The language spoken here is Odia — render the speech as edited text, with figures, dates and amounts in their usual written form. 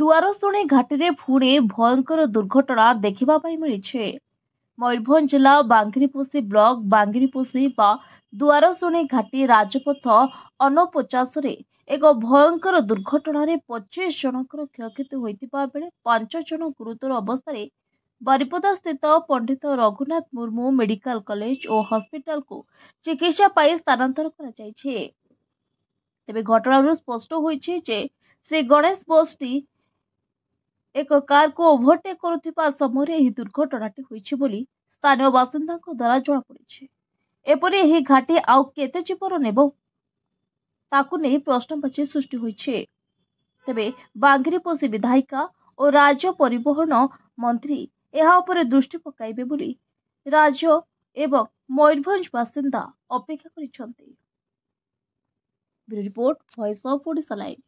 ଦୁଆରଶୁଣୀ ଘାଟିରେ ପୁଣି ଭୟଙ୍କର ଦୁର୍ଘଟଣା ଦେଖିବା ପାଇଁ ମିଳିଛି। ମୟୂରଭଞ୍ଜ ଜିଲ୍ଲା ବାଙ୍ଗିରିପୋଷି ବ୍ଲକ ବାଙ୍ଗିରିପୋଷି ବା ଦୁଆରଶୁଣୀ ଘାଟି ରାଜପଥ 49ରେ ଏକ ଭୟଙ୍କର ଦୁର୍ଘଟଣାରେ 25 ଜଣଙ୍କର କ୍ଷୟକ୍ଷତି ହୋଇଥିବା ବେଳେ 5 ଜଣ ଗୁରୁତର ଅବସ୍ଥାରେ ବାରିପଦା ସ୍ଥିତ ପଣ୍ଡିତ ରଘୁନାଥ ମୁର୍ମୁ ମେଡିକାଲ କଲେଜ ଓ ହସ୍ପିଟାଲକୁ ଚିକିତ୍ସା ପାଇଁ ସ୍ଥାନାନ୍ତର କରାଯାଇଛି। ତେବେ ଘଟଣାରୁ ସ୍ପଷ୍ଟ ହୋଇଛି ଯେ ଶ୍ରୀ ଗଣେଶ ବସ୍ଟି ଏକ କାରକୁ ଓଭରଟେକ୍ କରୁଥିବା ସମୟରେ ଏହି ଦୁର୍ଘଟଣାଟି ହୋଇଛି ବୋଲି ସ୍ଥାନୀୟ ବାସିନ୍ଦାଙ୍କ ଦ୍ୱାରା ଜଣାପଡ଼ିଛି। ଏପରି ଏହି ଘାଟି ଆଉ କେତେ ଜୀବନ ନେବ ତାକୁ ନେଇ ପ୍ରଶ୍ନବାଚୀ ସୃଷ୍ଟି ହୋଇଛି। ତେବେ ବାଙ୍ଗିରିପୋଷି ବିଧାୟିକା ଓ ରାଜ୍ୟ ପରିବହନ ମନ୍ତ୍ରୀ ଏହା ଉପରେ ଦୃଷ୍ଟି ପକାଇବେ ବୋଲି ରାଜ୍ୟ ଏବଂ ମୟୂରଭଞ୍ଜ ବାସିନ୍ଦା ଅପେକ୍ଷା କରିଛନ୍ତି। Bureau report, voice of Odisha live.